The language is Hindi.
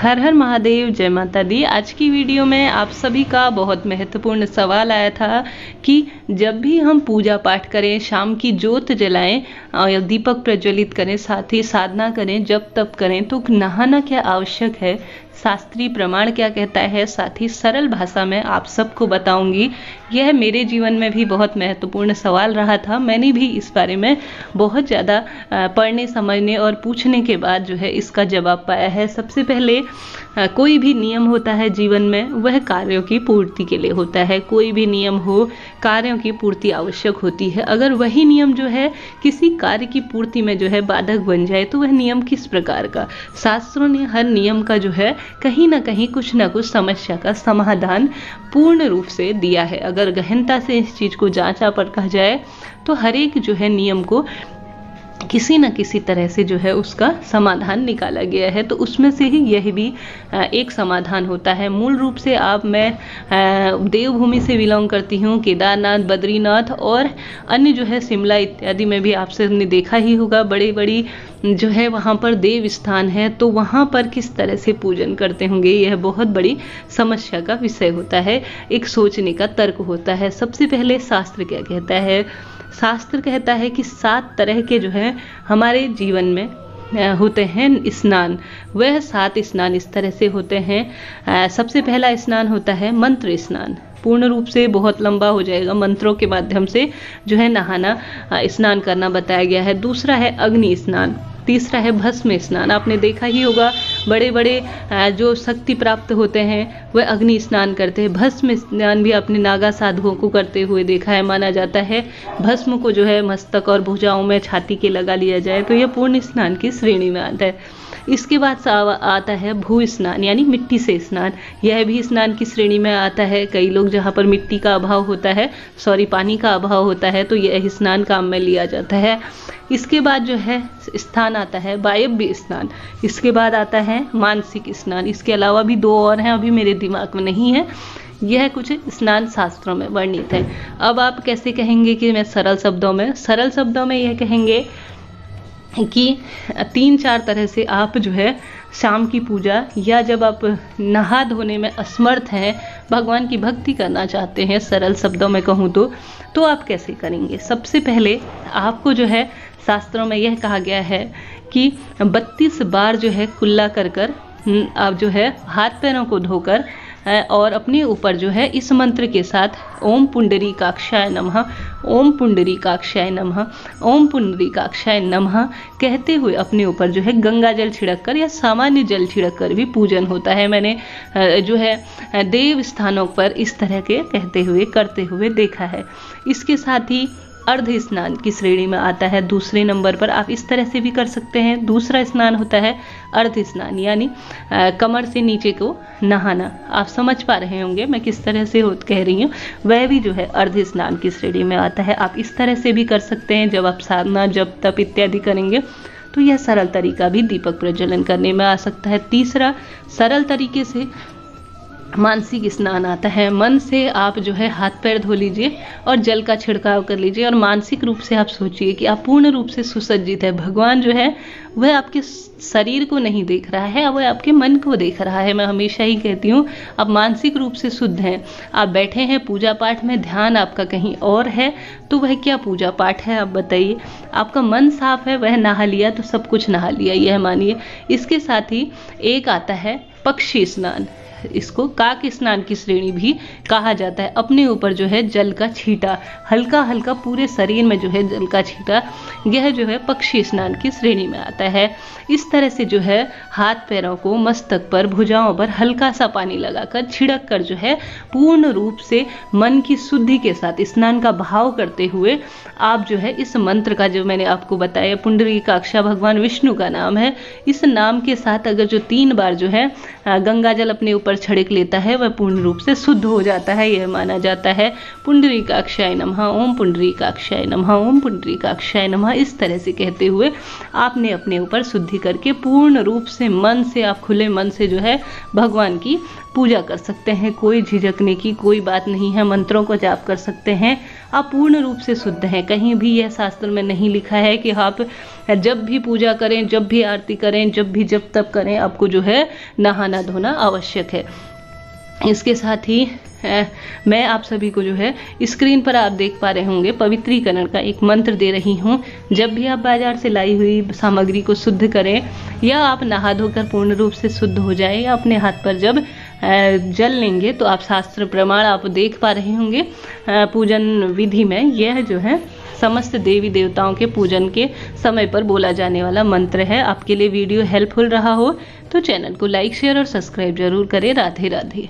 हर हर महादेव, जय माता दी। आज की वीडियो में आप सभी का बहुत महत्वपूर्ण सवाल आया था कि जब भी हम पूजा पाठ करें, शाम की ज्योत जलाएं और दीपक प्रज्वलित करें, साथ ही साधना करें, जप तप करें, तो नहाना क्या आवश्यक है, शास्त्रीय प्रमाण क्या कहता है, साथ ही सरल भाषा में आप सबको बताऊंगी। यह मेरे जीवन में भी बहुत महत्वपूर्ण सवाल रहा था। मैंने भी इस बारे में बहुत ज़्यादा पढ़ने, समझने और पूछने के बाद जो है इसका जवाब पाया है। सबसे पहले कोई भी नियम होता है जीवन में, वह कार्यों की पूर्ति के लिए होता है। कोई भी नियम हो, कार्यों की पूर्ति आवश्यक होती है। अगर वही नियम जो है किसी कार्य की पूर्ति में जो है बाधक बन जाए तो वह नियम किस प्रकार का। शास्त्रों ने हर नियम का जो है कहीं ना कहीं कुछ ना कुछ समस्या का समाधान पूर्ण रूप से दिया है। अगर गहनता से इस चीज को जांचा परखा जाए तो हर एक जो है नियम को किसी न किसी तरह से जो है उसका समाधान निकाला गया है। तो उसमें से ही यह भी एक समाधान होता है। मूल रूप से मैं देवभूमि से बिलोंग करती हूँ। केदारनाथ, बद्रीनाथ और अन्य जो है शिमला इत्यादि में भी आपसे हमने देखा ही होगा, बड़े बड़ी जो है वहाँ पर देव स्थान है। तो वहाँ पर किस तरह से पूजन करते होंगे, यह बहुत बड़ी समस्या का विषय होता है, एक सोचने का तर्क होता है। सबसे पहले शास्त्र क्या कहता है। शास्त्र कहता है कि 7 तरह के जो है हमारे जीवन में होते हैं स्नान। वह 7 स्नान इस तरह से होते हैं। सबसे पहला स्नान होता है मंत्र स्नान। पूर्ण रूप से बहुत लंबा हो जाएगा, मंत्रों के माध्यम से जो है नहाना, स्नान करना बताया गया है। दूसरा है अग्नि स्नान। तीसरा है भस्म स्नान। आपने देखा ही होगा बड़े बड़े जो शक्ति प्राप्त होते हैं वह अग्नि स्नान करते हैं। भस्म स्नान भी अपने नागा साधुओं को करते हुए देखा है। माना जाता है भस्म को जो है मस्तक और भुजाओं में, छाती के लगा लिया जाए तो यह पूर्ण स्नान की श्रेणी में आता है। इसके बाद आता है भू स्नान, यानी मिट्टी से स्नान। यह भी स्नान की श्रेणी में आता है। कई लोग जहाँ पर मिट्टी का अभाव होता है, पानी का अभाव होता है, तो यह स्नान काम में लिया जाता है। इसके बाद जो है स्थान आता है वायव्य स्नान। इसके बाद आता है मानसिक स्नान। इसके अलावा भी 2 और हैं, अभी मेरे दिमाग में नहीं है। यह कुछ स्नान शास्त्रों में वर्णित है। अब आप कैसे कहेंगे कि मैं सरल शब्दों में यह कहेंगे कि 3-4 तरह से आप जो है शाम की पूजा, या जब आप नहा धोने में असमर्थ हैं, भगवान की भक्ति करना चाहते हैं, सरल शब्दों में कहूँ तो आप कैसे करेंगे। सबसे पहले आपको जो है शास्त्रों में यह कहा गया है कि 32 बार जो है कुल्ला कर आप जो है हाथ पैरों को धोकर और अपने ऊपर जो है इस मंत्र के साथ ओम पुंडरीकाक्षाय नमः, ओम पुंडरीकाक्षाय नमः, ओम पुंडरीकाक्षाय नमः कहते हुए अपने ऊपर जो है गंगा जल छिड़क कर या सामान्य जल छिड़क कर भी पूजन होता है। मैंने जो है देव स्थानों पर इस तरह के कहते हुए करते हुए देखा है। इसके साथ ही अर्ध स्नान की श्रेणी में आता है। दूसरे नंबर पर आप इस तरह से भी कर सकते हैं। दूसरा स्नान होता है अर्ध स्नान, यानी कमर से नीचे को नहाना। आप समझ पा रहे होंगे मैं किस तरह से कह रही हूँ। वह भी जो है अर्ध स्नान की श्रेणी में आता है। आप इस तरह से भी कर सकते हैं। जब आप साधना, जप तप इत्यादि करेंगे तो यह सरल तरीका भी दीपक प्रज्वलन करने में आ सकता है। तीसरा सरल तरीके से मानसिक स्नान आता है। मन से आप जो है हाथ पैर धो लीजिए और जल का छिड़काव कर लीजिए और मानसिक रूप से आप सोचिए कि आप पूर्ण रूप से सुसज्जित है। भगवान जो है वह आपके शरीर को नहीं देख रहा है, वह आपके मन को देख रहा है। मैं हमेशा ही कहती हूँ, आप मानसिक रूप से शुद्ध हैं। आप बैठे हैं पूजा पाठ में, ध्यान आपका कहीं और है, तो वह क्या पूजा पाठ है आप बताइए। आपका मन साफ है, वह नहा लिया तो सब कुछ नहा लिया, यह मानिए। इसके साथ ही एक आता है पक्षी स्नान। इसको काक स्नान की श्रेणी भी कहा जाता है। अपने ऊपर जो है जल का छींटा, हल्का हल्का पूरे शरीर में जो है जल का छींटा, यह जो है पक्षी स्नान की श्रेणी में आता है। इस तरह से जो है हाथ पैरों को, मस्तक पर, भुजाओं पर हल्का सा पानी लगाकर छिड़क कर जो है पूर्ण रूप से मन की शुद्धि के साथ स्नान का भाव करते हुए आप जो है इस मंत्र का, जो मैंने आपको बताया पुंडरीकाक्षा भगवान विष्णु का नाम है, इस नाम के साथ अगर जो 3 बार जो है गंगा जल अपने ऊपर छिड़क लेता है वह पूर्ण रूप से शुद्ध हो जाता है। यह माना जाता है। पुंडरीकाक्षाय नमः, ओम पुंडरीकाक्षाय नमः, ओम पुंडरीकाक्षाय नमः इस तरह से कहते हुए आपने अपने ऊपर शुद्धि करके पूर्ण रूप से मन से, आप खुले मन से जो है भगवान की पूजा कर सकते हैं। कोई झिझकने की कोई बात नहीं है। मंत्रों को जाप कर सकते हैं। आप पूर्ण रूप से शुद्ध हैं। कहीं भी यह शास्त्र में नहीं लिखा है कि आप जब भी पूजा करें, जब भी आरती करें, जब भी जप तप करें आपको जो है नहाना धोना आवश्यक है। इसके साथ ही मैं आप सभी को जो है स्क्रीन पर आप देख पा रहे होंगे पवित्रीकरण का एक मंत्र दे रही हूँ। जब भी आप बाजार से लाई हुई सामग्री को शुद्ध करें या आप नहा धोकर पूर्ण रूप से शुद्ध हो जाए या अपने हाथ पर जब जल लेंगे तो आप शास्त्र प्रमाण आप देख पा रहे होंगे पूजन विधि में यह जो है समस्त देवी देवताओं के पूजन के समय पर बोला जाने वाला मंत्र है। आपके लिए वीडियो हेल्पफुल रहा हो तो चैनल को लाइक शेयर और सब्सक्राइब जरूर करें। राधे राधे।